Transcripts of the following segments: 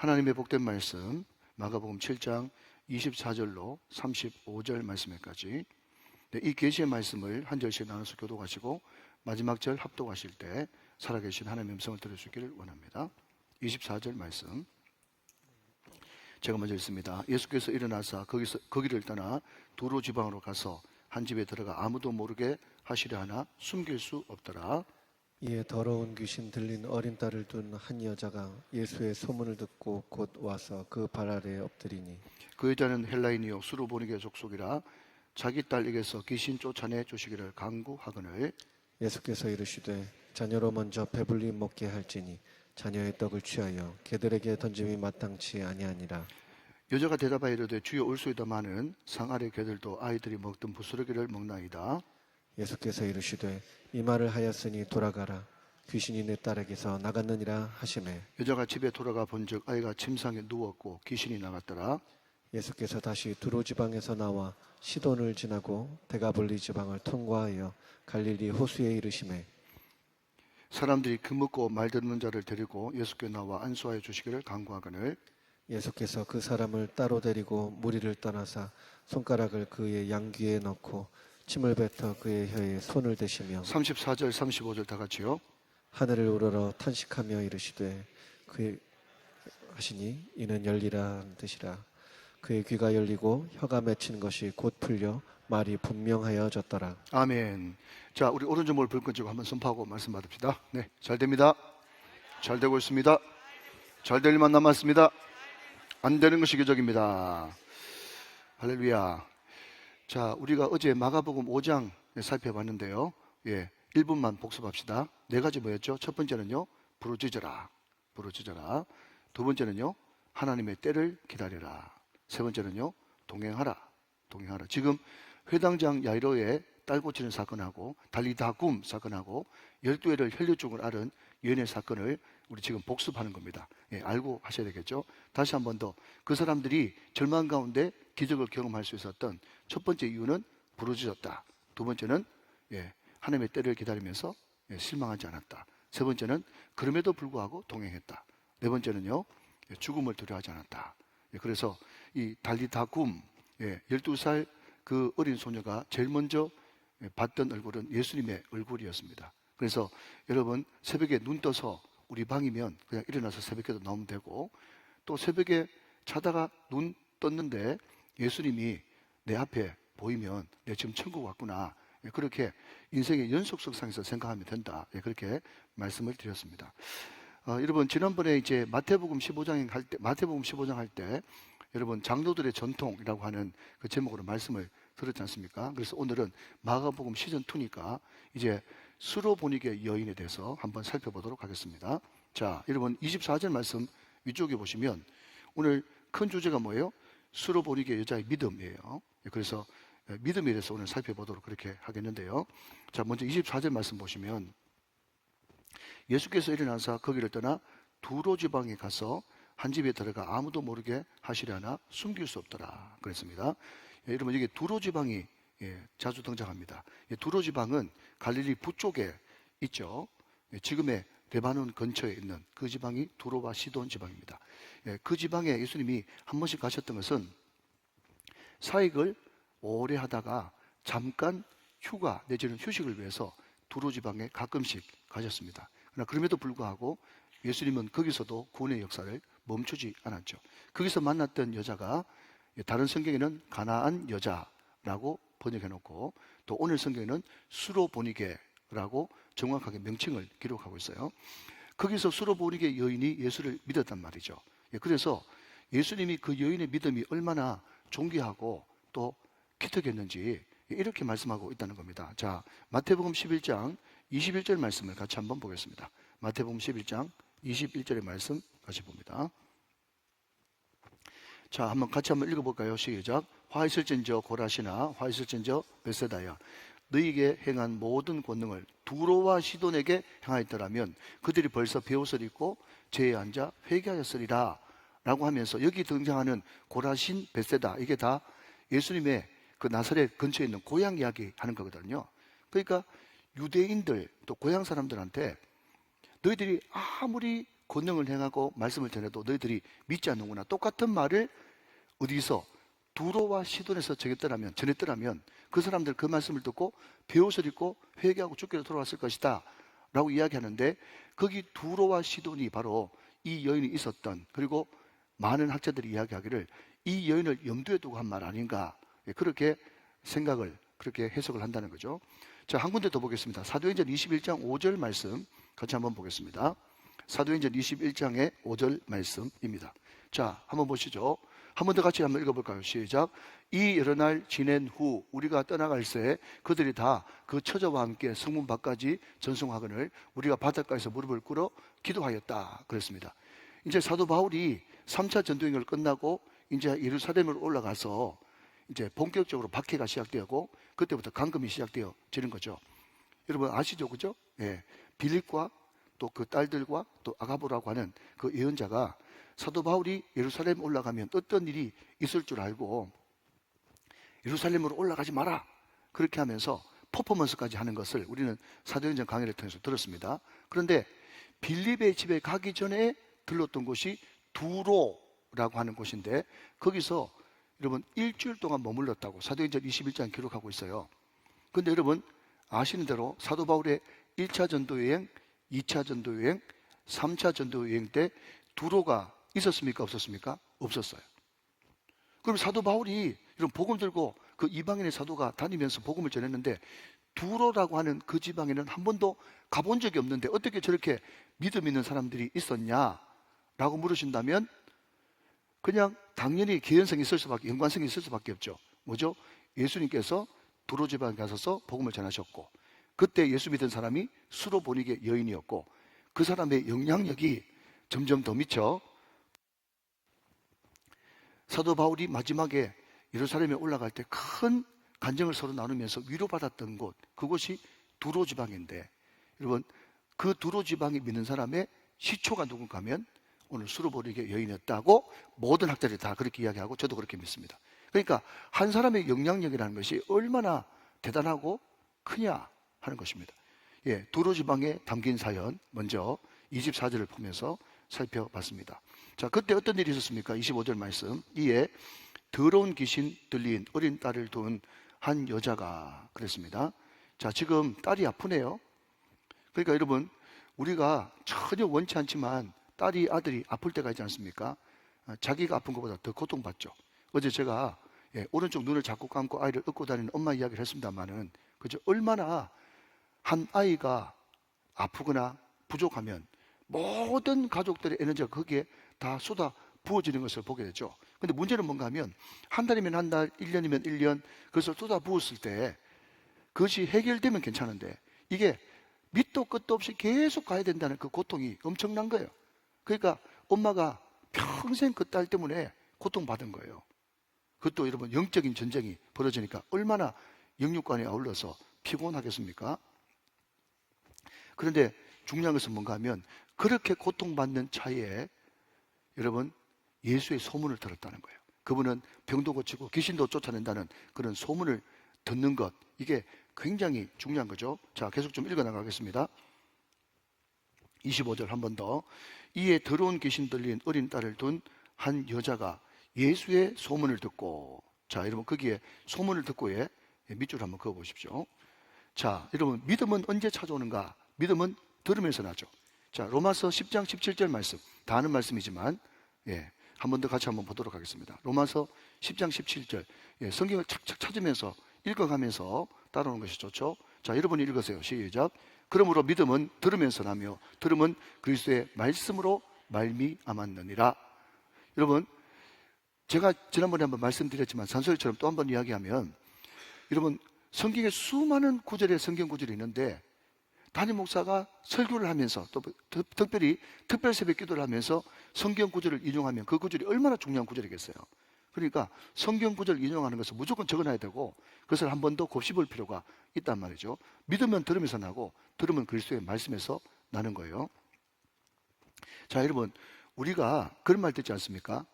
하나님의 복된 말씀 마가복음 7장 24절로 35절 말씀에까지 이 계시의 말씀을 한 절씩 나눠서 교독하시고 마지막 절 합독하실 때 살아계신 하나님의 음성을 들으시기를 원합니다. 24절 말씀 제가 먼저 읽습니다. 예수께서 일어나사 거기를 떠나 두로 지방으로 가서 한 집에 들어가 아무도 모르게 하시려 하나 숨길 수 없더라. 이에 더러운 귀신 들린 어린 딸을 둔 한 여자가 예수의 소문을 듣고 곧 와서 그 발 아래에 엎드리니 그 여자는 헬라인이요 수르보니게 족속이라 자기 딸에게서 귀신 쫓아내 주시기를 간구하거늘 예수께서 이르시되 자녀로 먼저 배불리 먹게 할지니 자녀의 떡을 취하여 개들에게 던짐이 마땅치 아니하니라. 여자가 대답하여 이르되 주여 올소이다마는 상 아래 개들도 아이들이 먹던 부스러기를 먹나이다. 예수께서 이르시되 이 말을 하였으니 돌아가라. 귀신이 내 딸에게서 나갔느니라 하시매 여자가 집에 돌아가 본즉 아이가 침상에 누웠고 귀신이 나갔더라. 예수께서 다시 두로 지방에서 나와 시돈을 지나고 데가볼리 지방을 통과하여 갈릴리 호수에 이르시매 사람들이 금먹고 말 듣는 자를 데리고 예수께 나와 안수하여 주시기를 간구하거늘 예수께서 그 사람을 따로 데리고 무리를 떠나사 손가락을 그의 양귀에 넣고 침을 뱉어 그의 혀에 손을 대시며 34절 35절 다 같이요. 하늘을 우러러 탄식하며 이르시되 그의 하시니 이는 열리라는 뜻이라. 그의 귀가 열리고 혀가 맺힌 것이 곧 풀려 말이 분명하여졌더라. 아멘. 자, 우리 오른쪽 물 불 끄지고 한번 선포하고 말씀 받읍시다. 네, 잘 됩니다. 잘 되고 있습니다. 잘 될 일만 남았습니다. 안 되는 것이 기적입니다. 할렐루야. 자, 우리가 어제 마가복음 5장 살펴봤는데요. 1분만 복습합시다. 네 가지 뭐였죠? 첫 번째는요, 부르짖어라. 부르짖어라. 두 번째는요, 하나님의 때를 기다려라. 세 번째는요, 동행하라. 동행하라. 지금 회당장 야이로의 딸 고치는 사건하고 달리다굼 사건하고 12회를 혈류증을 앓은 여인의 사건을 우리 지금 복습하는 겁니다. 알고 하셔야 되겠죠. 다시 한 번 더 그 사람들이 절망 가운데 기적을 경험할 수 있었던 첫 번째 이유는 부르짖었다. 두 번째는 하나님의 때를 기다리면서 실망하지 않았다. 세 번째는 그럼에도 불구하고 동행했다. 네 번째는요, 죽음을 두려워하지 않았다. 그래서 이 달리다굼 12살 그 어린 소녀가 제일 먼저 봤던 얼굴은 예수님의 얼굴이었습니다. 그래서 여러분 새벽에 눈 떠서 우리 방이면 그냥 일어나서 새벽에도 나오면 되고, 또 새벽에 자다가 눈 떴는데 예수님이 내 앞에 보이면 내 지금 천국 왔구나. 그렇게 인생의 연속성상에서 생각하면 된다. 그렇게 말씀을 드렸습니다. 여러분 지난번에 이제 마태복음 15장 할 때 여러분 장로들의 전통이라고 하는 그 제목으로 말씀을 들었지 않습니까? 그래서 오늘은 마가복음 시즌 2니까 이제 수로보니게 여인에 대해서 한번 살펴보도록 하겠습니다. 자, 여러분 24절 말씀 위쪽에 보시면 오늘 큰 주제가 뭐예요? 수로보니게 여자의 믿음이에요. 그래서 믿음에 대해서 오늘 살펴보도록 그렇게 하겠는데요. 자, 먼저 24절 말씀 보시면 예수께서 일어나서 거기를 떠나 두로 지방에 가서 한 집에 들어가 아무도 모르게 하시려나 숨길 수 없더라 그랬습니다. 여러분 여기 두로 지방이 자주 등장합니다. 두로 지방은 갈릴리 북쪽에 있죠. 지금의 레바논 근처에 있는 그 지방이 두로와 시돈 지방입니다. 그 지방에 예수님이 한 번씩 가셨던 것은 사역을 오래 하다가 잠깐 휴가 내지는 휴식을 위해서 두로 지방에 가끔씩 가셨습니다. 그러나 그럼에도 불구하고 예수님은 거기서도 구원의 역사를 멈추지 않았죠. 거기서 만났던 여자가 다른 성경에는 가나안 여자라고 번역해놓고 또 오늘 성경에는 수로보니게라고 정확하게 명칭을 기록하고 있어요. 거기서 수로보니게 여인이 예수를 믿었단 말이죠. 그래서 예수님이 그 여인의 믿음이 얼마나 존귀하고 또 기특했는지 이렇게 말씀하고 있다는 겁니다. 자, 마태복음 11장 21절 말씀을 같이 한번 보겠습니다. 마태복음 11장 21절의 말씀 같이 봅니다. 자, 같이 한번 읽어볼까요? 시작. 화 있을진저 고라시나 화 있을진저 베세다야 너희에게 행한 모든 권능을 두로와 시돈에게 행하였더라면 그들이 벌써 베옷을 입고 제에 앉아 회개하였으리라 라고 하면서 여기 등장하는 고라신 베세다 이게 다 예수님의 그 나사렛 근처에 있는 고향 이야기 하는 거거든요. 그러니까 유대인들 또 고향 사람들한테 너희들이 아무리 권능을 행하고 말씀을 전해도 너희들이 믿지 않는구나. 똑같은 말을 어디서? 두로와 시돈에서 전했더라면 그 사람들 그 말씀을 듣고 베옷을 입고 회개하고 주께로 돌아왔을 것이다 라고 이야기하는데, 거기 두로와 시돈이 바로 이 여인이 있었던, 그리고 많은 학자들이 이야기하기를 이 여인을 염두에 두고 한 말 아닌가, 그렇게 생각을, 그렇게 해석을 한다는 거죠. 자, 한 군데 더 보겠습니다. 사도행전 21장 5절 말씀 같이 한번 보겠습니다. 사도행전 21장의 5절 말씀입니다. 자, 한번 보시죠. 한 번 더 같이 한번 읽어볼까요? 시작. 이 여러 날 지낸 후 우리가 떠나갈 새 그들이 다 그 처자와 함께 성문 밖까지 전송하거늘 우리가 바닷가에서 무릎을 꿇어 기도하였다 그랬습니다. 이제 사도 바울이 3차 전도행을 끝나고 이제 예루살렘으로 올라가서 이제 본격적으로 박해가 시작되고 그때부터 감금이 시작되어지는 거죠. 여러분 아시죠? 그죠? 예. 빌립과 또 그 딸들과 또 아가보라고 하는 그 예언자가 사도 바울이 예루살렘 올라가면 어떤 일이 있을 줄 알고 예루살렘으로 올라가지 마라 그렇게 하면서 퍼포먼스까지 하는 것을 우리는 사도행전 강의를 통해서 들었습니다. 그런데 빌립의 집에 가기 전에 들렀던 곳이 두로라고 하는 곳인데, 거기서 여러분 일주일 동안 머물렀다고 사도행전 21장 기록하고 있어요. 그런데 여러분 아시는 대로 사도 바울의 1차 전도여행, 2차 전도여행, 3차 전도여행 때 두로가 있었습니까? 없었습니까? 없었어요. 그럼 사도 바울이 이런 복음 들고 그 이방인의 사도가 다니면서 복음을 전했는데 두로라고 하는 그 지방에는 한 번도 가본 적이 없는데 어떻게 저렇게 믿음 있는 사람들이 있었냐라고 물으신다면 그냥 당연히 개연성이 있을 수밖에, 연관성이 있을 수밖에 없죠. 뭐죠? 예수님께서 두로 지방에 가셔서 복음을 전하셨고 그때 예수 믿은 사람이 수로보니게 여인이었고 그 사람의 영향력이 점점 더 미쳐 사도 바울이 마지막에 예루살렘에 올라갈 때 큰 간증을 서로 나누면서 위로받았던 곳, 그곳이 두로 지방인데 여러분 그 두로 지방에 믿는 사람의 시초가 누군가 하면 오늘 수로보니게 여인이었다고 모든 학자들이 다 그렇게 이야기하고 저도 그렇게 믿습니다. 그러니까 한 사람의 영향력이라는 것이 얼마나 대단하고 크냐 하는 것입니다. 예, 두로 지방에 담긴 사연 먼저 24절을 보면서 살펴봤습니다. 자, 그때 어떤 일이 있었습니까? 25절 말씀. 이에 더러운 귀신 들린 어린 딸을 둔 한 여자가 그랬습니다. 자, 지금 딸이 아프네요. 그러니까 여러분 우리가 전혀 원치 않지만 딸이 아들이 아플 때가 있지 않습니까? 자기가 아픈 것보다 더 고통받죠. 어제 제가 오른쪽 눈을 자꾸 감고 아이를 업고 다니는 엄마 이야기를 했습니다만은 그죠? 얼마나 한 아이가 아프거나 부족하면 모든 가족들의 에너지가 거기에 다 쏟아 부어지는 것을 보게 되죠. 근데 문제는 뭔가 하면 한 달이면 한 달, 1년이면 1년 그것을 쏟아 부었을 때 그것이 해결되면 괜찮은데 이게 밑도 끝도 없이 계속 가야 된다는 그 고통이 엄청난 거예요. 그러니까 엄마가 평생 그 딸 때문에 고통받은 거예요. 그것도 여러분 영적인 전쟁이 벌어지니까 얼마나 영육간에 아울러서 피곤하겠습니까? 그런데 중요한 것은 뭔가 하면 그렇게 고통받는 차에 여러분 예수의 소문을 들었다는 거예요. 그분은 병도 고치고 귀신도 쫓아낸다는 그런 소문을 듣는 것, 이게 굉장히 중요한 거죠. 자, 계속 좀 읽어나가겠습니다. 25절 한 번 더. 이에 더러운 귀신 들린 어린 딸을 둔 한 여자가 예수의 소문을 듣고, 자 여러분 거기에 소문을 듣고에 밑줄 한번 그어보십시오. 자 여러분 믿음은 언제 찾아오는가? 믿음은 들으면서 나죠. 자 로마서 10장 17절 말씀, 다 아는 말씀이지만 한 번 더 같이 한번 보도록 하겠습니다. 로마서 10장 17절, 성경을 착착 찾으면서 읽어가면서 따라오는 것이 좋죠. 자 여러분이 읽으세요. 시작. 그러므로 믿음은 들으면서 나며 들음은 그리스도의 말씀으로 말미암았느니라. 여러분 제가 지난번에 한번 말씀드렸지만 잔소리처럼 또 한번 이야기하면 여러분 성경에 수많은 구절의 성경 구절이 있는데 담임 목사가 설교를 하면서 또 특별히 특별 새벽 기도를 하면서 성경 구절을 인용하면 그 구절이 얼마나 중요한 구절이겠어요. 그러니까 성경 구절을 인용하는 것을 무조건 적어놔야 되고 그것을 한 번 더 곱씹을 필요가 있단 말이죠. 믿으면 들으면서 나고 들으면 그리스도의 말씀에서 나는 거예요. 자 여러분 우리가 그런 말 듣지 않습니까?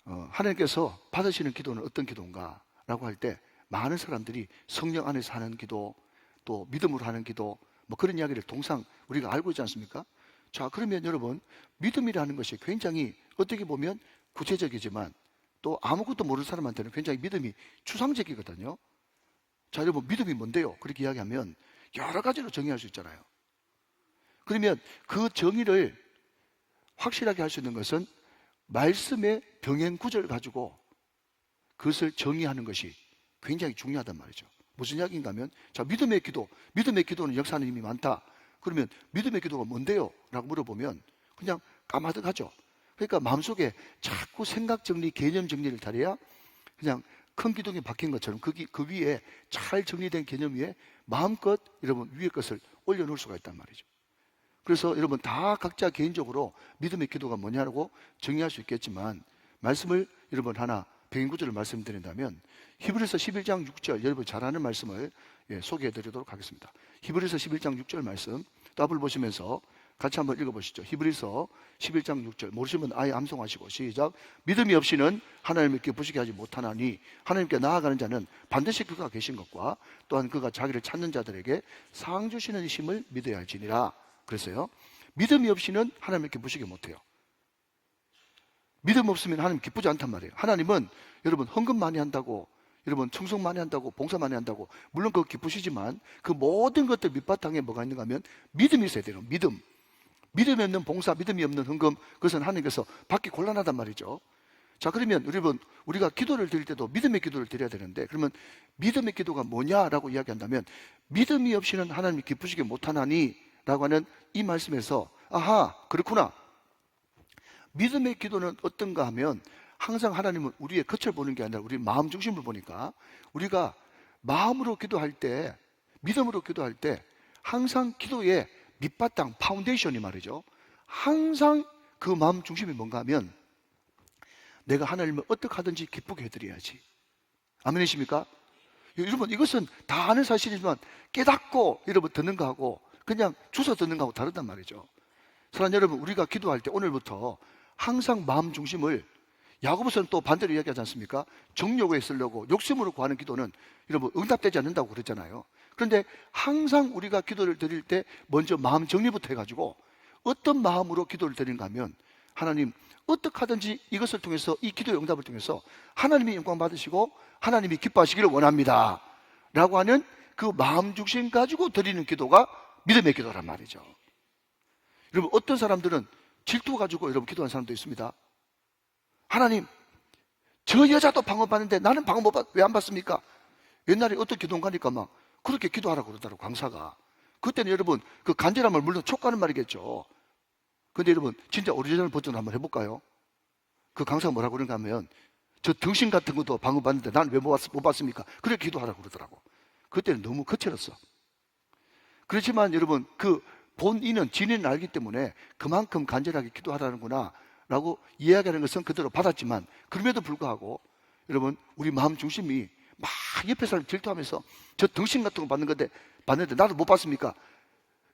하나님께서 받으시는 기도는 어떤 기도인가? 라고 할 때 많은 사람들이 성령 안에서 하는 기도, 또 믿음으로 하는 기도, 뭐 그런 이야기를 통상 우리가 알고 있지 않습니까? 자, 그러면 여러분, 믿음이라는 것이 굉장히 어떻게 보면 구체적이지만 또 아무것도 모르는 사람한테는 굉장히 믿음이 추상적이거든요. 자, 여러분, 믿음이 뭔데요? 그렇게 이야기하면 여러 가지로 정의할 수 있잖아요. 그러면 그 정의를 확실하게 할 수 있는 것은 말씀의 병행 구절을 가지고 그것을 정의하는 것이 굉장히 중요하단 말이죠. 무슨 이야기인가 하면, 자, 믿음의 기도는 역사하는 힘이 많다. 그러면 믿음의 기도가 뭔데요? 라고 물어보면 그냥 까마득하죠. 그러니까 마음속에 자꾸 생각 정리, 개념 정리를 잘해야 그냥 큰 기둥이 박힌 것처럼 그 위에 잘 정리된 개념 위에 마음껏 여러분 위에 것을 올려놓을 수가 있단 말이죠. 그래서 여러분 다 각자 개인적으로 믿음의 기도가 뭐냐고 정의할 수 있겠지만 말씀을 여러분 하나 백인구절을 말씀드린다면 히브리서 11장 6절 여러분 잘 아는 말씀을 소개해 드리도록 하겠습니다. 히브리서 11장 6절 말씀 답을 보시면서 같이 한번 읽어보시죠. 히브리서 11장 6절 모르시면 아예 암송하시고 시작. 믿음이 없이는 하나님을 기쁘시게 하지 못하나니 하나님께 나아가는 자는 반드시 그가 계신 것과 또한 그가 자기를 찾는 자들에게 상 주시는 이심을 믿어야 할지니라. 그랬어요. 믿음이 없이는 하나님을 기쁘시게 못해요. 믿음 없으면 하나님 기쁘지 않단 말이에요. 하나님은 여러분 헌금 많이 한다고, 여러분 청송 많이 한다고, 봉사 많이 한다고 물론 그거 기쁘시지만 그 모든 것들 밑바탕에 뭐가 있는가 하면 믿음이 있어야 돼요. 믿음이 없는 봉사, 믿음이 없는 헌금, 그것은 하나님께서 받기 곤란하단 말이죠. 자, 그러면 여러분 우리가 기도를 드릴 때도 믿음의 기도를 드려야 되는데 그러면 믿음의 기도가 뭐냐라고 이야기한다면 믿음이 없이는 하나님이 기쁘시게 못하나니 라고 하는 이 말씀에서 아하, 그렇구나. 믿음의 기도는 어떤가 하면 항상 하나님은 우리의 겉을 보는 게 아니라 우리 마음 중심을 보니까 우리가 마음으로 기도할 때, 믿음으로 기도할 때 항상 기도의 밑바탕, 파운데이션이 말이죠. 항상 그 마음 중심이 뭔가 하면 내가 하나님을 어떻게 하든지 기쁘게 해드려야지. 아멘이십니까? 여러분 이것은 다 아는 사실이지만 깨닫고 여러분 듣는 거하고 그냥 주워 듣는 거하고 다르단 말이죠. 사랑하는 여러분, 우리가 기도할 때 오늘부터 항상 마음 중심을, 야고보서는 또 반대로 이야기하지 않습니까? 정욕에 쓰려고 욕심으로 구하는 기도는 여러분 응답되지 않는다고 그랬잖아요. 그런데 항상 우리가 기도를 드릴 때 먼저 마음 정리부터 해가지고 어떤 마음으로 기도를 드리는가 하면 하나님 어떻게 하든지 이것을 통해서, 이 기도의 응답을 통해서 하나님이 영광 받으시고 하나님이 기뻐하시기를 원합니다 라고 하는 그 마음 중심 가지고 드리는 기도가 믿음의 기도란 말이죠. 여러분 어떤 사람들은 질투 가지고 여러분 기도하는 사람도 있습니다. 하나님, 저 여자도 방언 받는데 나는 방언 왜 안 받습니까? 옛날에 어떤 기도원가니까 막 그렇게 기도하라고 그러더라고, 강사가. 그때는 여러분 그 간절함을 물론 촉구하는 말이겠죠. 근데 여러분 진짜 오리지널 버전 한번 해볼까요? 그 강사가 뭐라고 그러는가 하면 저 등신 같은 것도 방언 받는데 나는 왜 못 받습니까? 그렇게 기도하라고 그러더라고. 그때는 너무 거칠었어. 그렇지만 여러분 그 본인은 진리는 알기 때문에 그만큼 간절하게 기도하라는구나 라고 이야기하는 것은 그대로 받았지만 그럼에도 불구하고 여러분 우리 마음 중심이 막 옆에 사람 질투하면서 저 등신 같은 거 받는데 나도 못 받습니까?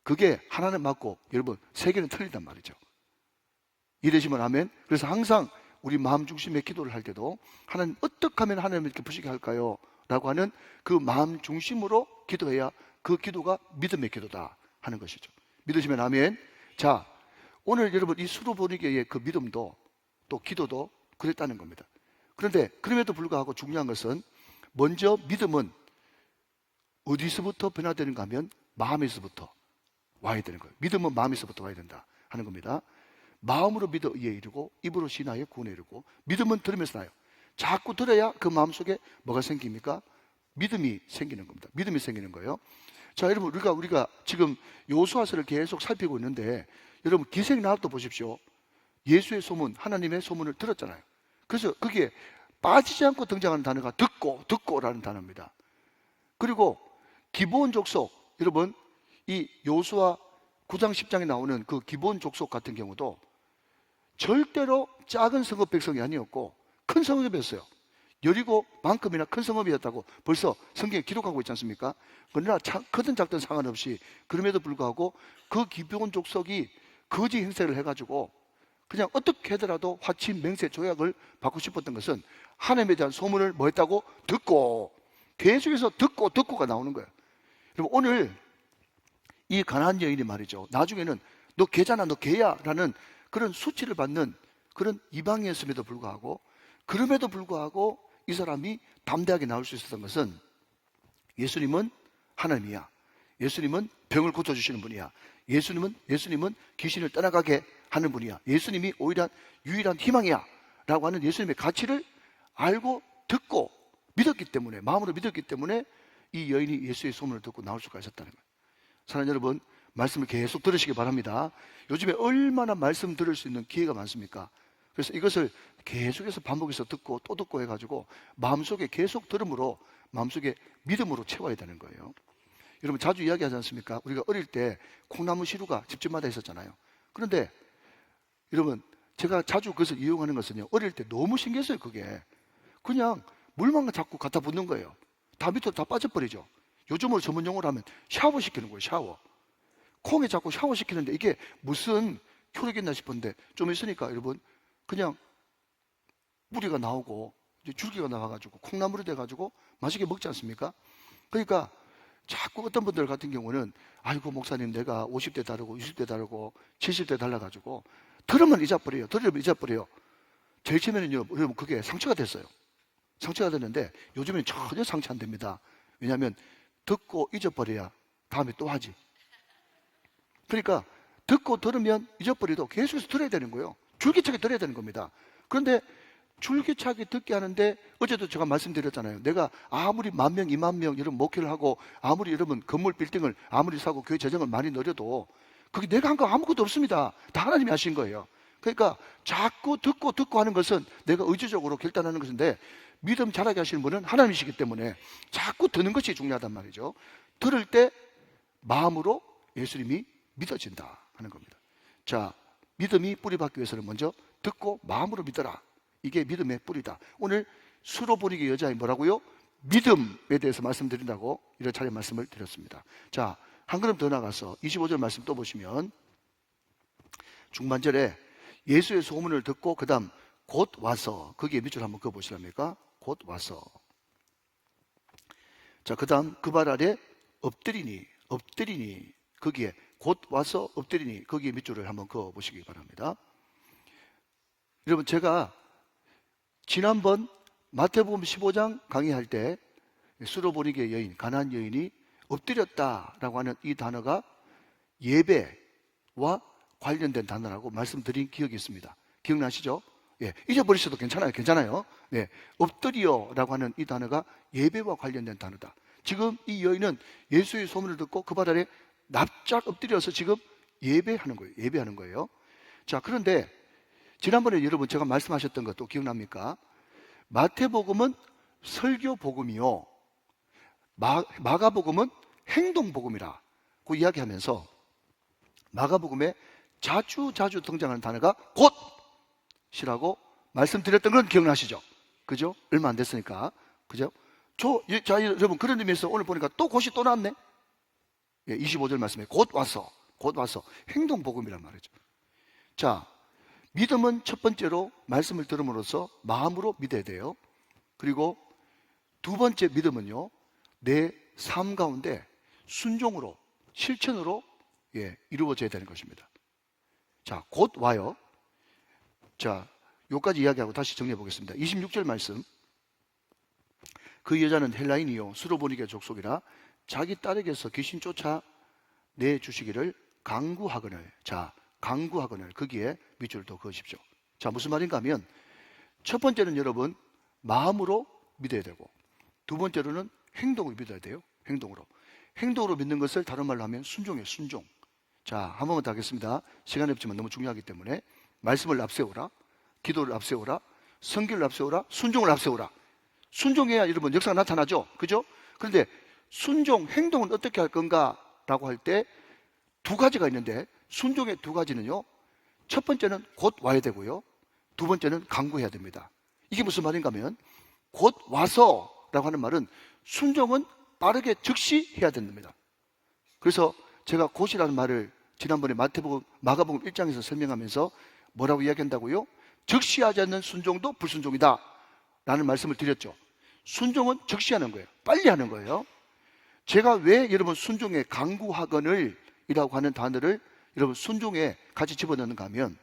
그게 하나는 맞고 여러분 세 개는 틀리단 말이죠. 이러시면 아멘. 그래서 항상 우리 마음 중심의 기도를 할 때도 하나님 어떻게 하면 하나님을 기쁘시게 할까요? 라고 하는 그 마음 중심으로 기도해야 그 기도가 믿음의 기도다 하는 것이죠. 믿으시면 아멘. 자, 오늘 여러분 이 수로 보니게의 그 믿음도 또 기도도 그랬다는 겁니다. 그런데 그럼에도 불구하고 중요한 것은 먼저 믿음은 어디서부터 변화되는가 하면 마음에서부터 와야 되는 거예요. 믿음은 마음에서부터 와야 된다 하는 겁니다. 마음으로 믿어 의에 이르고 입으로 신하여 구원에 이르고 믿음은 들으면서 나요. 자꾸 들어야 그 마음속에 뭐가 생깁니까? 믿음이 생기는 겁니다. 믿음이 생기는 거예요. 자, 여러분 우리가 지금 여호수아서를 계속 살피고 있는데 여러분 기생 나도 보십시오. 예수의 소문, 하나님의 소문을 들었잖아요. 그래서 거기에 빠지지 않고 등장하는 단어가 듣고라는 단어입니다. 그리고 기본 족속, 여러분 이 여호수아 9장 10장에 나오는 그 기본 족속 같은 경우도 절대로 작은 성읍 백성이 아니었고 큰 성읍이었어요. 여리고만큼이나 큰 성읍이었다고 벌써 성경에 기록하고 있지 않습니까? 그러나 크든 작든 상관없이 그럼에도 불구하고 그 기본 족속이 거지 행세를 해가지고 그냥 어떻게 하더라도 화친 맹세 조약을 받고 싶었던 것은 하나님에 대한 소문을 뭐 했다고? 듣고, 계속해서 듣고가 나오는 거예요. 여러분 오늘 이 가나안 여인이 말이죠, 나중에는 너 개잖아, 너 개야 라는 그런 수치를 받는 그런 이방이었음에도 불구하고, 그럼에도 불구하고 이 사람이 담대하게 나올 수 있었던 것은 예수님은 하나님이야, 예수님은 병을 고쳐주시는 분이야, 예수님은 귀신을 떠나가게 하는 분이야, 예수님이 오히려 유일한 희망이야 라고 하는 예수님의 가치를 알고 듣고 믿었기 때문에, 마음으로 믿었기 때문에 이 여인이 예수의 소문을 듣고 나올 수가 있었다는 거예요. 사랑하는 여러분, 말씀을 계속 들으시기 바랍니다. 요즘에 얼마나 말씀 들을 수 있는 기회가 많습니까? 그래서 이것을 계속해서 반복해서 듣고 또 듣고 해가지고 마음속에 계속 들음으로, 마음속에 믿음으로 채워야 되는 거예요. 여러분, 자주 이야기하지 않습니까? 우리가 어릴 때 콩나무 시루가 집집마다 있었잖아요. 그런데 여러분, 제가 자주 그것을 이용하는 것은요, 어릴 때 너무 신기했어요. 그게 그냥 물만 자꾸 갖다 붓는 거예요. 다 밑으로 다 빠져버리죠. 요즘으로 전문 용어로 하면 샤워 시키는 거예요. 샤워. 콩에 자꾸 샤워 시키는데 이게 무슨 효력이 있나 싶은데, 좀 있으니까 여러분 그냥 뿌리가 나오고 이제 줄기가 나와가지고 콩나물이 돼가지고 맛있게 먹지 않습니까? 그러니까 자꾸 어떤 분들 같은 경우는, 아이고 목사님, 내가 50대 다르고 60대 다르고 70대 달라가지고 들으면 잊어버려요. 들으면 잊어버려요. 제일 처음에는요, 여러분 그게 상처가 됐어요. 상처가 됐는데 요즘에는 전혀 상처 안 됩니다. 왜냐하면 듣고 잊어버려야 다음에 또 하지. 그러니까 듣고 들으면 잊어버리도 계속해서 들어야 되는 거예요. 줄기차게 들어야 되는 겁니다. 그런데 줄기차게 듣게 하는데, 어제도 제가 말씀드렸잖아요. 내가 아무리 10,000명, 20,000명 이런 목회를 하고, 아무리 여러분 건물 빌딩을 아무리 사고 교회 재정을 많이 늘려도 그게 내가 한 거 아무것도 없습니다. 다 하나님이 하신 거예요. 그러니까 자꾸 듣고 하는 것은 내가 의지적으로 결단하는 것인데, 믿음 자라게 하시는 분은 하나님이시기 때문에 자꾸 듣는 것이 중요하단 말이죠. 들을 때 마음으로 예수님이 믿어진다 하는 겁니다. 자, 믿음이 뿌리 받기 위해서는 먼저 듣고 마음으로 믿어라. 이게 믿음의 뿌리다. 오늘 수로보니게 여자의 뭐라고요? 믿음에 대해서 말씀드린다고 이런 차례 말씀을 드렸습니다. 자, 한 걸음 더 나가서 25절 말씀 또 보시면, 중반절에 예수의 소문을 듣고 그 다음 곧 와서, 거기에 밑줄 한번 그어보시랍니까? 곧 와서. 자, 그 다음 그 발 아래 엎드리니, 거기에 곧 와서 엎드리니, 거기에 밑줄을 한번 그어보시기 바랍니다. 여러분, 제가 지난번 마태복음 15장 강의할 때 수로보니게 여인, 가나안 여인이 엎드렸다라고 하는 이 단어가 예배와 관련된 단어라고 말씀드린 기억이 있습니다. 기억나시죠? 예, 잊어버리셔도 괜찮아요. 네, 엎드려라고 하는 이 단어가 예배와 관련된 단어다. 지금 이 여인은 예수의 소문을 듣고 그 발 아래 납작 엎드려서 지금 예배하는 거예요. 자, 그런데 지난번에 여러분 제가 말씀하셨던 것도 기억납니까? 마태복음은 설교복음이요, 마가복음은 행동복음이라고 이야기하면서, 마가복음에 자주 등장하는 단어가 곧이라고 말씀드렸던 건 기억나시죠? 그죠? 얼마 안 됐으니까. 그죠? 자, 여러분, 그런 의미에서 오늘 보니까 또 곧이 또 나왔네? 예, 25절 말씀에 곧 와서 행동복음이란 말이죠. 자, 믿음은 첫 번째로 말씀을 들음으로써 마음으로 믿어야 돼요. 그리고 두 번째 믿음은요, 내 삶 가운데 순종으로, 실천으로 이루어져야 되는 것입니다. 자, 곧 와요. 자, 여기까지 이야기하고 다시 정리해 보겠습니다. 26절 말씀. 그 여자는 헬라인이요 수로보니게 족속이라 자기 딸에게서 귀신 쫓아 내주시기를 강구하거늘. 자, 강구하거늘, 거기에 밑줄을 더 그으십시오. 자, 무슨 말인가 하면, 첫 번째는 여러분 마음으로 믿어야 되고, 두 번째로는 행동을 믿어야 돼요. 행동으로 믿는 것을 다른 말로 하면 순종이에요. 순종. 자, 한 번만 더 하겠습니다. 시간이 없지만 너무 중요하기 때문에. 말씀을 앞세우라, 기도를 앞세우라, 성기를 앞세우라, 순종을 앞세우라. 순종해야 여러분 역사가 나타나죠. 그죠? 그런데 순종, 행동은 어떻게 할 건가 라고 할 때 두 가지가 있는데, 순종의 두 가지는요, 첫 번째는 곧 와야 되고요, 두 번째는 강구해야 됩니다. 이게 무슨 말인가 하면, 곧 와서 라고 하는 말은 순종은 빠르게 즉시 해야 된답니다. 그래서 제가 곧이라는 말을 지난번에 마가복음 1장에서 설명하면서 뭐라고 이야기한다고요? 즉시 하지 않는 순종도 불순종이다 라는 말씀을 드렸죠. 순종은 즉시 하는 거예요. 빨리 하는 거예요. 제가 왜 여러분 순종의 강구하거늘 이라고 하는 단어를 여러분 순종에 같이 집어넣는가 하면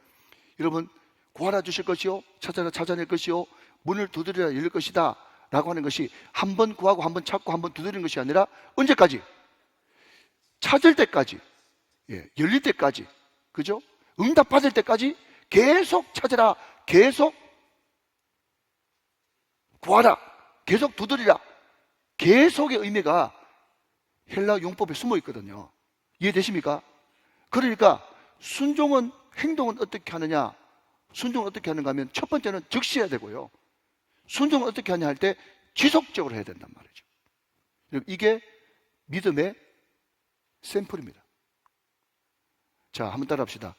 여러분 구하라 주실 것이요 찾아라 찾아낼 것이요 문을 두드리라 열릴 것이다 라고 하는 것이 한 번 구하고 한 번 찾고 한 번 두드리는 것이 아니라 언제까지? 찾을 때까지, 열릴 때까지, 그죠? 응답 받을 때까지 계속 찾아라, 계속 구하라, 계속 두드리라. 계속의 의미가 헬라 용법에 숨어 있거든요. 이해되십니까? 그러니까 순종은, 행동은 어떻게 하느냐, 순종은 어떻게 하는가 하면 첫 번째는 즉시 해야 되고요, 순종은 어떻게 하냐 할 때 지속적으로 해야 된단 말이죠. 이게 믿음의 샘플입니다. 자, 한번 따라 합시다.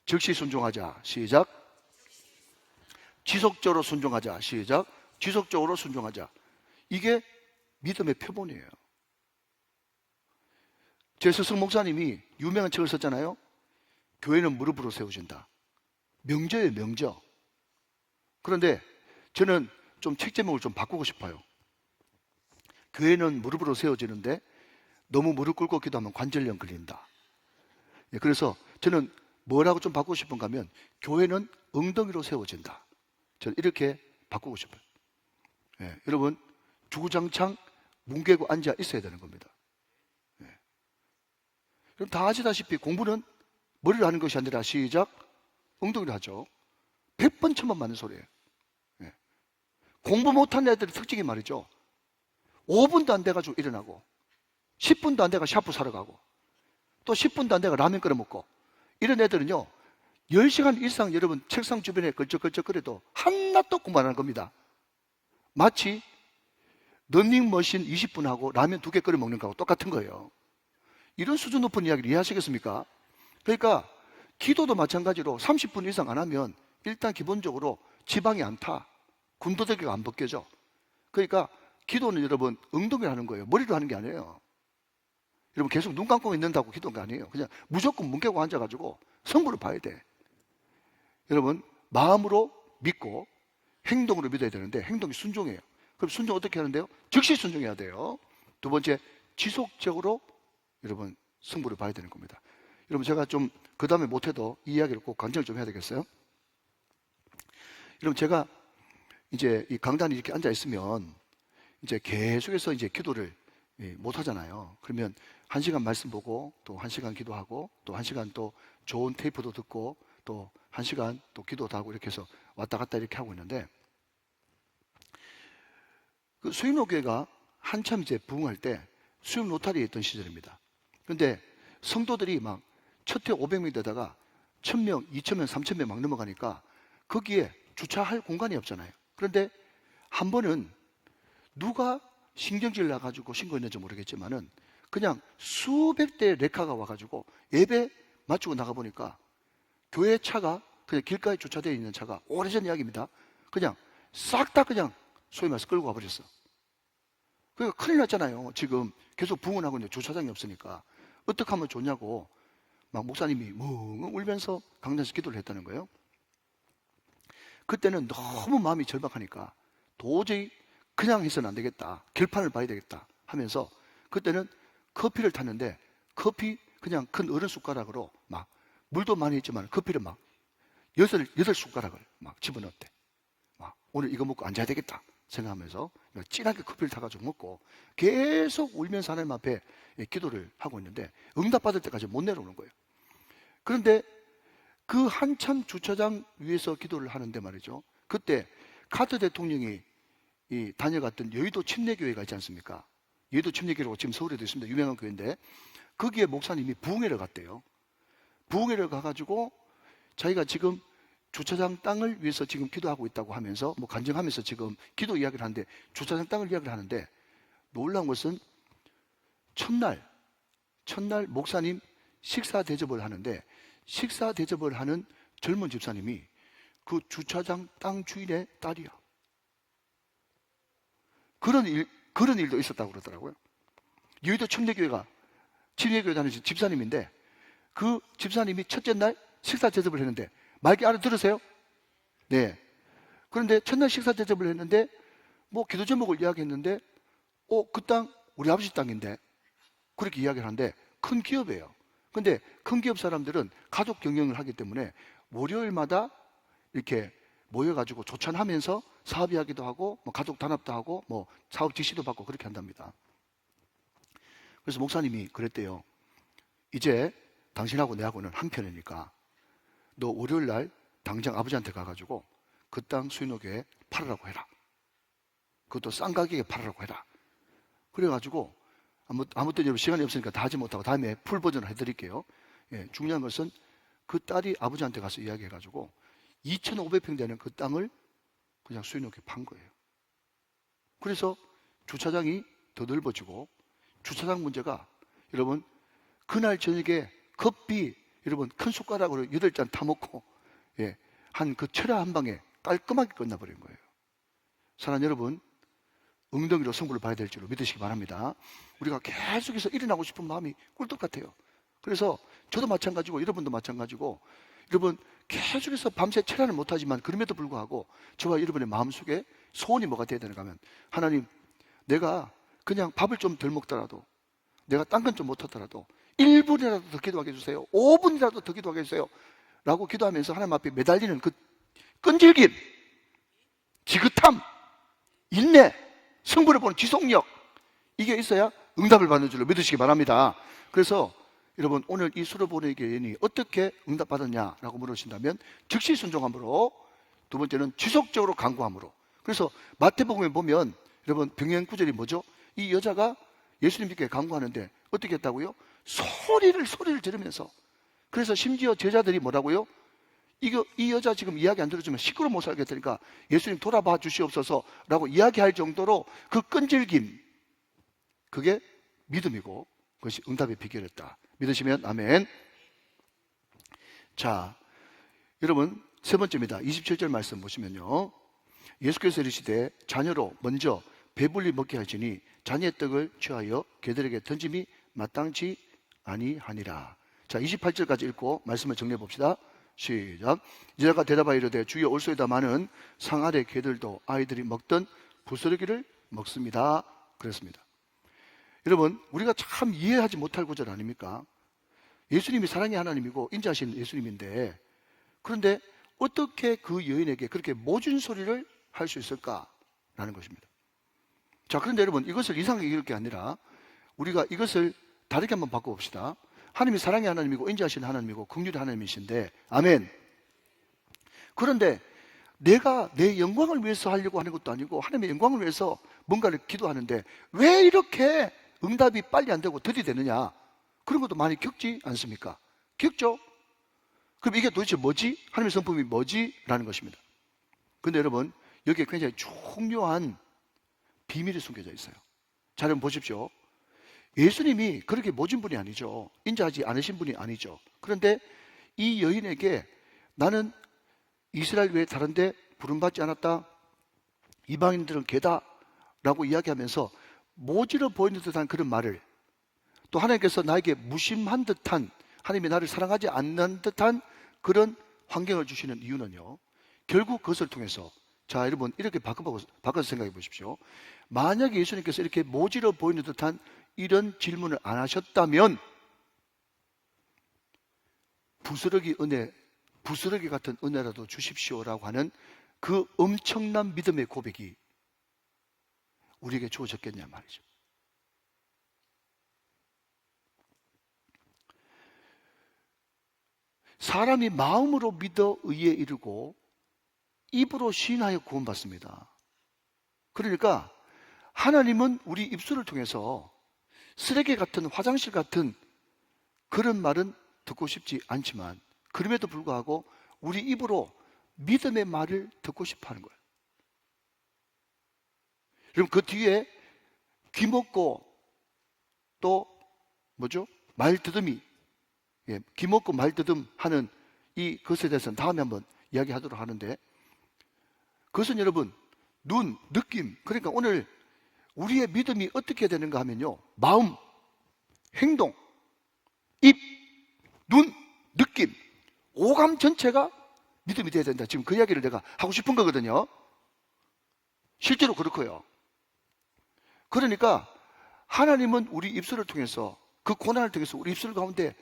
즉시 순종하자. 시작. 지속적으로 순종하자. 시작. 지속적으로 순종하자. 이게 믿음의 표본이에요. 제 스승 목사님이 유명한 책을 썼잖아요. 교회는 무릎으로 세워진다. 명저예요, 명저. 그런데 저는 좀 책 제목을 좀 바꾸고 싶어요. 교회는 무릎으로 세워지는데 너무 무릎 꿇고 기도하면 관절염 걸린다. 그래서 저는 뭐라고 좀 바꾸고 싶은가 하면 교회는 엉덩이로 세워진다. 저는 이렇게 바꾸고 싶어요. 여러분 주구장창 뭉개고 앉아 있어야 되는 겁니다. 그럼 다 아시다시피 공부는 머리로 하는 것이 아니라 시작 엉덩이로 하죠. 100번 1000번 맞는 소리예요. 공부 못하는 애들의 특징이 말이죠, 5분도 안 돼가지고 일어나고 10분도 안 돼가 샤프 사러 가고 또 10분도 안 돼가 라면 끓여 먹고, 이런 애들은요 10시간 이상 여러분 책상 주변에 걸쩍걸쩍거려도 하나도 공부 안 하는 겁니다. 마치 러닝머신 20분 하고 라면 2개 끓여 먹는 거하고 똑같은 거예요. 이런 수준 높은 이야기를 이해하시겠습니까? 그러니까 기도도 마찬가지로 30분 이상 안 하면 일단 기본적으로 지방이 안 타, 군더더기가 안 벗겨져. 그러니까 기도는 여러분 엉덩이로 하는 거예요. 머리로 하는 게 아니에요. 여러분 계속 눈 감고 있는다고 기도가 아니에요. 그냥 무조건 문 깨고 앉아가지고 성부를 봐야 돼. 여러분 마음으로 믿고 행동으로 믿어야 되는데 행동이 순종이에요. 그럼 순종 어떻게 하는데요? 즉시 순종해야 돼요. 두 번째, 지속적으로 여러분 승부를 봐야 되는 겁니다. 여러분 제가 좀 그 다음에 못해도 이 이야기를 꼭 간증을 좀 해야 되겠어요? 여러분 제가 이제 이 강단에 이렇게 앉아 있으면 이제 계속해서 이제 기도를 못 하잖아요. 그러면 1시간 말씀 보고 또 1시간 기도하고 또 1시간 또 좋은 테이프도 듣고 또 1시간 또 기도도 하고 이렇게 해서 왔다 갔다 이렇게 하고 있는데, 그 수임로교회가 한참 이제 부흥할 때 수임 로타리에 있던 시절입니다. 그런데 성도들이 막 첫 해 500명 되다가 1000명, 2000명, 3000명 막 넘어가니까 거기에 주차할 공간이 없잖아요. 그런데 한 번은 누가 신경질 나가지고 신고했는지 모르겠지만은 그냥 수백 대의 레카가 와가지고 예배 마치고 나가보니까 교회 차가 그냥 길가에 주차되어 있는 차가, 오래전 이야기입니다, 그냥 싹 다 그냥 소위 말해서 끌고 가버렸어. 그러니까 큰일 났잖아요. 지금 계속 부흥하고 있는데 주차장이 없으니까 어떻게 하면 좋냐고 막 목사님이 멍 울면서 강단에서 기도를 했다는 거예요. 그때는 너무 마음이 절박하니까 도저히 그냥 해서는 안 되겠다, 결판을 봐야 되겠다 하면서 그때는 커피를 탔는데 커피 그냥 큰 어른 숟가락으로 막, 물도 많이 있지만 커피를 막 여덟 숟가락을 막 집어넣었대. 막 오늘 이거 먹고 앉아야 되겠다 생각하면서 진하게 커피를 타가지고 먹고 계속 울면서 하나님 앞에 기도를 하고 있는데 응답받을 때까지 못 내려오는 거예요. 그런데 그 한참 주차장 위에서 기도를 하는데 말이죠, 그때 카터 대통령이 다녀갔던 여의도 침례교회가 있지 않습니까? 여의도 침례교회라고 지금 서울에도 있습니다. 유명한 교회인데 거기에 목사님이 부흥회를 갔대요. 부흥회를 가가지고 자기가 지금 주차장 땅을 위해서 지금 기도하고 있다고 하면서 뭐 간증하면서 지금 기도 이야기를 하는데, 주차장 땅을 이야기를 하는데 놀라운 것은 첫날 목사님 식사 대접을 하는데 식사 대접을 하는 젊은 집사님이 그 주차장 땅 주인의 딸이야. 그런 일도 있었다고 그러더라고요. 여의도 침례교회 다니는 집사님인데 그 집사님이 첫째 날 식사 대접을 했는데 말기 알아들으세요? 네. 그런데 첫날 식사 대접을 했는데 뭐 기도 제목을 이야기했는데 그 땅 우리 아버지 땅인데 그렇게 이야기를 하는데 큰 기업이에요. 근데 큰 기업 사람들은 가족 경영을 하기 때문에 월요일마다 이렇게 모여가지고 조찬하면서 사업 이야기도 하고 뭐 가족 단합도 하고 뭐 사업 지시도 받고 그렇게 한답니다. 그래서 목사님이 그랬대요. 이제 당신하고 내하고는 한편이니까 너 월요일 날 당장 아버지한테 가가지고 그 땅 수인호교에 팔으라고 해라. 그것도 싼 가격에 팔으라고 해라. 그래가지고 아무튼 여러분 시간이 없으니까 다 하지 못하고 다음에 풀 버전을 해드릴게요. 예, 중요한 것은 그 딸이 아버지한테 가서 이야기해가지고 2,500평 되는 그 땅을 그냥 수인호교에 판 거예요. 그래서 주차장이 더 넓어지고 주차장 문제가 여러분 그날 저녁에 커피 여러분 큰 숟가락으로 8잔 타먹고 예, 한 그 철야 한 방에 깔끔하게 끝나버린 거예요. 사랑하는 여러분, 엉덩이로 승부를 봐야 될 줄로 믿으시기 바랍니다. 우리가 계속해서 일어나고 싶은 마음이 꿀떡 같아요. 그래서 저도 마찬가지고 여러분도 마찬가지고 여러분 계속해서 밤새 철야는 못하지만 그럼에도 불구하고 저와 여러분의 마음속에 소원이 뭐가 돼야 되는가 하면 하나님 내가 그냥 밥을 좀 덜 먹더라도 내가 딴 건 좀 못하더라도 1분이라도 더 기도하게 해주세요. 5분이라도 더 기도하게 해주세요. 라고 기도하면서 하나님 앞에 매달리는 그 끈질김, 지긋함, 인내, 승부를 보는 지속력 이게 있어야 응답을 받는 줄로 믿으시기 바랍니다. 그래서 여러분 오늘 이 수로보내기 여인이 어떻게 응답받았냐라고 물으신다면 즉시 순종함으로 두 번째는 지속적으로 간구함으로 그래서 마태복음에 보면 여러분 병행 구절이 뭐죠? 이 여자가 예수님께 간구하는데 어떻게 했다고요? 소리를 지르면서 그래서 심지어 제자들이 뭐라고요? 이 여자 지금 이야기 안 들어주면 시끄러워 못 살겠다니까 예수님 돌아봐 주시옵소서 라고 이야기할 정도로 그 끈질김 그게 믿음이고 그것이 응답의 비결이었다. 믿으시면 아멘. 자, 여러분 세 번째입니다. 27절 말씀 보시면요. 예수께서 이르시되 자녀로 먼저 배불리 먹게 하시니 자녀의 떡을 취하여 개들에게 던짐이 마땅치 아니하니라. 자, 28절까지 읽고 말씀을 정리해 봅시다. 시작. 여자가 대답하여 이르되 주여 올소이다마는 상 아래 개들도 아이들이 먹던 부스러기를 먹습니다. 그랬습니다. 여러분 우리가 참 이해하지 못할 구절 아닙니까? 예수님이 사랑의 하나님이고 인자하신 예수님인데 그런데 어떻게 그 여인에게 그렇게 모진 소리를 할 수 있을까라는 것입니다. 자, 그런데 여러분 이것을 이상하게 이럴 게 아니라 우리가 이것을 다르게 한번 바꿔봅시다. 하나님이 사랑의 하나님이고 인자하신 하나님이고 긍휼의 하나님이신데 아멘. 그런데 내가 내 영광을 위해서 하려고 하는 것도 아니고 하나님의 영광을 위해서 뭔가를 기도하는데 왜 이렇게 응답이 빨리 안 되고 들이대느냐 그런 것도 많이 겪지 않습니까? 겪죠? 그럼 이게 도대체 뭐지? 하나님의 성품이 뭐지? 라는 것입니다. 그런데 여러분 여기에 굉장히 중요한 비밀이 숨겨져 있어요. 자, 여러분 보십시오. 예수님이 그렇게 모진 분이 아니죠. 인자하지 않으신 분이 아니죠. 그런데 이 여인에게 나는 이스라엘 외에 다른 데 부름받지 않았다. 이방인들은 개다. 라고 이야기하면서 모질어 보이는 듯한 그런 말을 또 하나님께서 나에게 무심한 듯한 하나님이 나를 사랑하지 않는 듯한 그런 환경을 주시는 이유는요. 결국 그것을 통해서 자, 여러분 이렇게 바꿔서 생각해 보십시오. 만약에 예수님께서 이렇게 모질어 보이는 듯한 이런 질문을 안 하셨다면 부스러기 같은 은혜라도 주십시오라고 하는 그 엄청난 믿음의 고백이 우리에게 주어졌겠냐 말이죠. 사람이 마음으로 믿어 의에 이르고 입으로 시인하여 구원받습니다. 그러니까 하나님은 우리 입술을 통해서 쓰레기 같은 화장실 같은 그런 말은 듣고 싶지 않지만 그럼에도 불구하고 우리 입으로 믿음의 말을 듣고 싶어 하는 거예요. 여러분 그 뒤에 귀먹고 또 뭐죠? 말더듬이 귀먹고 말더듬 하는 이 것에 대해서는 다음에 한번 이야기하도록 하는데 그것은 여러분 눈, 느낌 그러니까 오늘 우리의 믿음이 어떻게 되는가 하면요 마음, 행동, 입, 눈, 느낌 오감 전체가 믿음이 돼야 된다. 지금 그 이야기를 내가 하고 싶은 거거든요. 실제로 그렇고요. 그러니까 하나님은 우리 입술을 통해서 그 고난을 통해서 우리 입술 가운데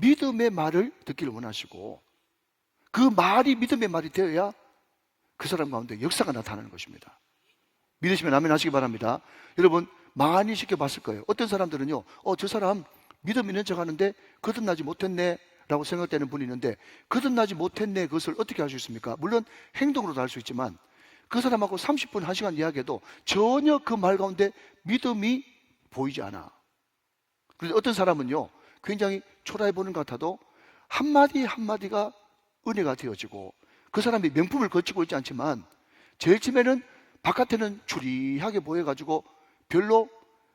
믿음의 말을 듣기를 원하시고 그 말이 믿음의 말이 되어야 그 사람 가운데 역사가 나타나는 것입니다. 믿으시면 아멘 하시기 바랍니다. 여러분 많이 지켜봤을 거예요. 어떤 사람들은요, 저 사람 믿음 있는 척 하는데 거듭나지 못했네 라고 생각되는 분이 있는데, 거듭나지 못했네 그것을 어떻게 알 수 있습니까? 물론 행동으로도 알 수 있지만 그 사람하고 30분, 1시간 이야기해도 전혀 그 말 가운데 믿음이 보이지 않아. 그런데 어떤 사람은요, 굉장히 초라해 보는 것 같아도 한마디 한마디가 은혜가 되어지고, 그 사람이 명품을 거치고 있지 않지만 제일 처음에는 바깥에는 추리하게 보여가지고 별로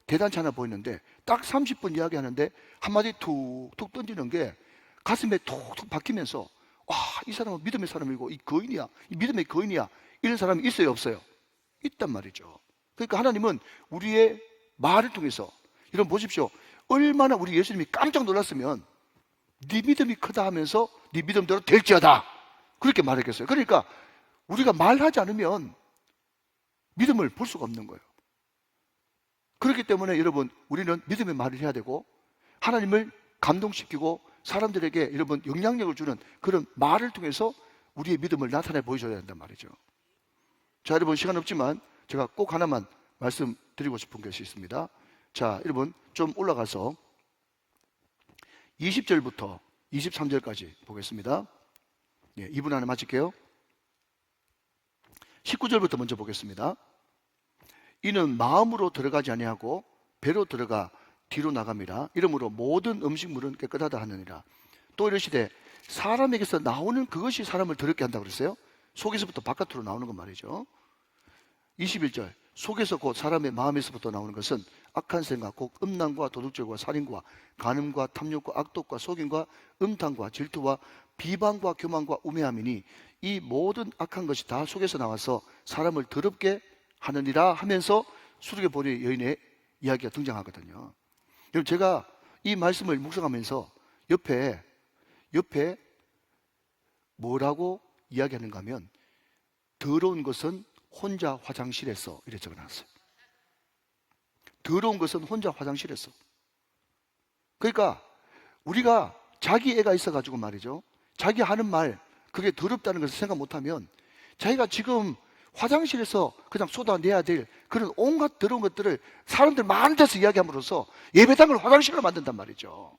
대단치 않아 보이는데 딱 30분 이야기하는데 한마디 툭툭 던지는 게 가슴에 툭툭 박히면서, 와, 이 사람은 믿음의 사람이고 이 거인이야, 이 믿음의 거인이야, 이런 사람이 있어요 없어요? 있단 말이죠. 그러니까 하나님은 우리의 말을 통해서, 여러분 보십시오, 얼마나 우리 예수님이 깜짝 놀랐으면 네 믿음이 크다 하면서 네 믿음대로 될지어다 그렇게 말했겠어요. 그러니까 우리가 말하지 않으면 믿음을 볼 수가 없는 거예요. 그렇기 때문에 여러분, 우리는 믿음의 말을 해야 되고 하나님을 감동시키고 사람들에게 여러분 영향력을 주는 그런 말을 통해서 우리의 믿음을 나타내 보여줘야 된단 말이죠. 자, 여러분 시간 없지만 제가 꼭 하나만 말씀드리고 싶은 것이 있습니다. 자, 여러분 좀 올라가서 20절부터 23절까지 보겠습니다. 예, 2분 안에 마칠게요. 19절부터 먼저 보겠습니다. 이는 마음으로 들어가지 아니하고 배로 들어가 뒤로 나갑니다. 이러므로 모든 음식물은 깨끗하다 하느니라. 또 이러시되 사람에게서 나오는 그것이 사람을 더럽게 한다고 그랬어요. 속에서부터 바깥으로 나오는 건 말이죠. 21절, 속에서 곧 사람의 마음에서부터 나오는 것은 악한 생각, 곧 음란과 도둑질과 살인과 간음과 탐욕과 악독과 속임과 음탕과 질투와 비방과 교만과 우매함이니 이 모든 악한 것이 다 속에서 나와서 사람을 더럽게 하느니라 하면서 수르게 보리 여인의 이야기가 등장하거든요. 여러분, 제가 이 말씀을 묵상하면서 옆에 뭐라고 이야기하는가 하면, 더러운 것은 혼자 화장실에서 이래 적어놨어요. 더러운 것은 혼자 화장실에서. 그러니까 우리가 자기 애가 있어가지고 말이죠, 자기 하는 말 그게 더럽다는 것을 생각 못하면 자기가 지금 화장실에서 그냥 쏟아내야 될 그런 온갖 더러운 것들을 사람들 많은 데서 이야기함으로써 예배당을 화장실로 만든단 말이죠.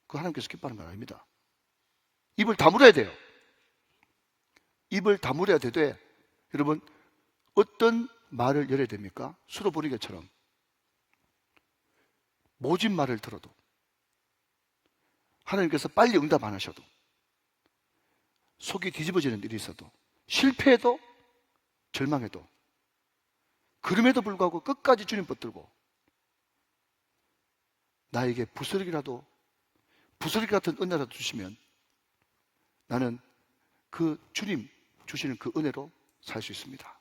그 하나님께서 기뻐하는 건 아닙니다. 입을 다물어야 돼요. 입을 다물어야 되되, 여러분 어떤 말을 열어야 됩니까? 수로보리개처럼 모진 말을 들어도, 하나님께서 빨리 응답 안 하셔도, 속이 뒤집어지는 일이 있어도, 실패해도 절망해도, 그럼에도 불구하고 끝까지 주님 붙들고 나에게 부스러기 같은 은혜라도 주시면 나는 그 주님 주시는 그 은혜로 살 수 있습니다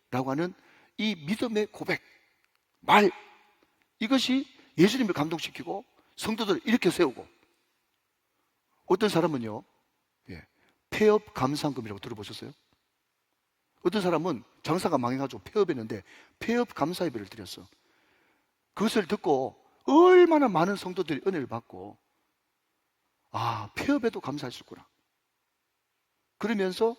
라고 하는 이 믿음의 고백, 말, 이것이 예수님을 감동시키고 성도들을 일으켜 세우고, 어떤 사람은요, 폐업 감사금이라고 들어보셨어요? 어떤 사람은 장사가 망해가지고 폐업했는데 폐업 감사 예배를 드렸어. 그것을 듣고 얼마나 많은 성도들이 은혜를 받고, 아, 폐업에도 감사했었구나. 그러면서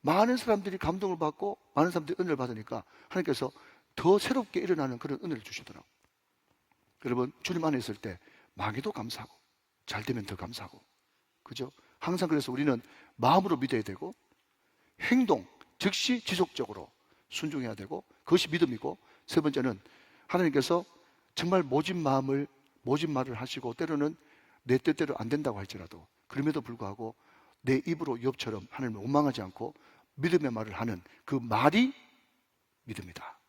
많은 사람들이 감동을 받고 많은 사람들이 은혜를 받으니까 하나님께서 더 새롭게 일어나는 그런 은혜를 주시더라고요. 여러분, 주님 안에 있을 때 망해도 감사하고 잘 되면 더 감사하고, 그죠? 항상 그래서 우리는 마음으로 믿어야 되고 행동, 즉시 지속적으로 순종해야 되고, 그것이 믿음이고, 세 번째는 하나님께서 정말 모진 말을 하시고 때로는 내 뜻대로 안 된다고 할지라도 그럼에도 불구하고 내 입으로 욥처럼 하나님을 원망하지 않고 믿음의 말을 하는 그 말이 믿음이다.